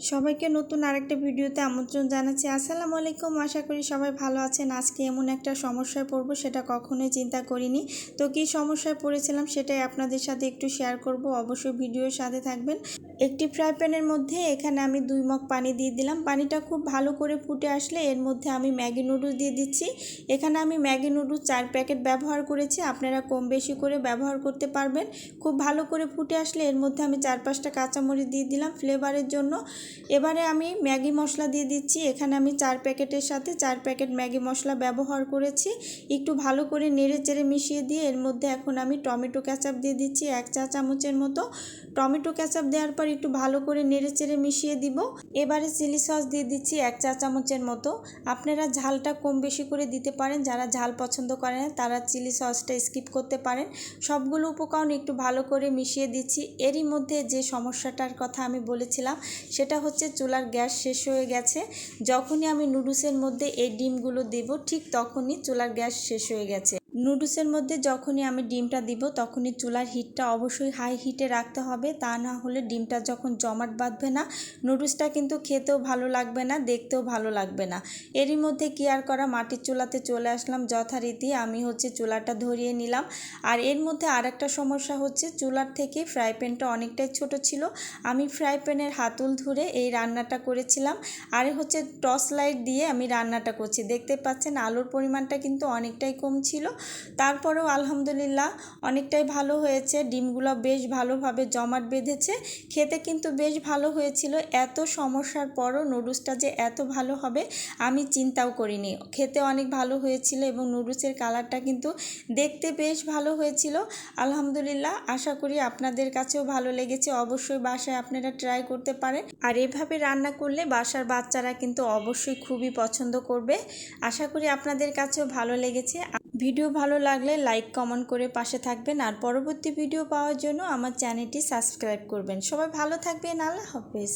সবাইকে নতুন আরেকটা ভিডিওতে আমন্ত্রণ জানাচ্ছি। আসসালামু আলাইকুম। আশা করি সবাই ভালো আছেন। আজকে এমন একটা সমস্যায় পড়বো সেটা কখনোই চিন্তা করিনি। তো কী সমস্যায় পড়েছিলাম সেটাই আপনাদের সাথে একটু শেয়ার করব। অবশ্যই ভিডিওর সাথে থাকবেন। একটি ফ্রাই প্যানের মধ্যে এখানে আমি 2 মগ পানি দিয়ে দিলাম। পানিটা খুব ভালো করে ফুটে আসলে এর মধ্যে আমি ম্যাগি নুডলস দিয়ে দিচ্ছি। এখানে আমি ম্যাগি নুডলস 4 প্যাকেট ব্যবহার করেছি। আপনারা কম বেশি করে ব্যবহার করতে পারবেন। খুব ভালো করে ফুটে আসলে এর মধ্যে আমি 4-5টা কাঁচামরিচ দিয়ে দিলাম ফ্লেভারের জন্য। এবারে আমি ম্যাগি মশলা দিয়ে দিচ্ছি। এখানে আমি 4 প্যাকেটের সাথে 4 প্যাকেট ম্যাগি মশলা ব্যবহার করেছি। একটু ভালো করে নেড়ে চেড়ে মিশিয়ে দিয়ে এর মধ্যে এখন আমি টমেটো কেচাপ দিয়ে দিচ্ছি 1 চা চামচের মতো। টমেটো কেচাপ দেওয়ার পর একটু ভালো করে নেড়ে চেড়ে মিশিয়ে দিব। এবারে চিলি সস দিয়ে দিচ্ছি 1 চা চামচের মতো। আপনারা ঝালটা কম বেশি করে দিতে পারেন। যারা ঝাল পছন্দ করেন তারা চিলি সসটা স্কিপ করতে পারেন। সবগুলো উপকরণ একটু ভালো করে মিশিয়ে দিচ্ছি। এরই মধ্যে যে সমস্যাটার কথা আমি বলেছিলাম সেটা হচ্ছে চুলার গ্যাস শেষ হয়ে গেছে। যখনই আমি নুডলসের মধ্যে এই ডিমগুলো দেব ঠিক তখনই চুলার গ্যাস শেষ হয়ে গেছে। নুডলসের মধ্যে যখনই আমি ডিমটা দিব তখনই চুলার হিটটা অবশ্যই হাই হিটে রাখতে হবে। তা না হলে ডিমটা যখন জমাট বাঁধবে না, নুডলসটা কিন্তু খেতেও ভালো লাগবে না, দেখতেও ভালো লাগবে না। এরই মধ্যে কি আর করা, মাটির চুলাতে চলে আসলাম। যথারীতি আমি চুলাটা ধরিয়ে নিলাম। আর এর মধ্যে আরেকটা সমস্যা হচ্ছে চুলার থেকে ফ্রাই প্যানটা অনেকটাই ছোট ছিল। আমি ফ্রাই প্যানের হাতল ধরে এই রান্নাটা করেছিলাম। আর টর্চ লাইট দিয়ে আমি রান্নাটা করছি। দেখতে পাচ্ছেন আলুর পরিমাণটা কিন্তু অনেকটাই কম ছিল। তারপরেও আলহামদুলিল্লাহ অনেকটাই ভালো হয়েছে। ডিমগুলো বেশ ভালোভাবে জমাট বেঁধেছে। খেতে কিন্তু বেশ ভালো হয়েছিল। এত সমস্যার পরও নুডলসটা যে এত ভালো হবে আমি চিন্তাও করিনি। খেতে অনেক ভালো হয়েছিল এবং নুডলসের কালারটা কিন্তু দেখতে বেশ ভালো হয়েছিল। আলহামদুলিল্লাহ, আশা করি আপনাদের কাছেও ভালো লেগেছে। অবশ্যই বাসায় আপনারা ট্রাই করতে পারেন। আর এভাবে রান্না করলে বাসার বাচ্চারা কিন্তু অবশ্যই খুবই পছন্দ করবে। আশা করি আপনাদের কাছেও ভালো লেগেছে। ভিডিও ভালো লাগলে লাইক কমেন্ট করে পাশে থাকবেন। আর পরবর্তী ভিডিও পাওয়ার জন্য আমার চ্যানেলটি সাবস্ক্রাইব করবেন। সবাই ভালো থাকবেন। আল্লাহ হাফেজ।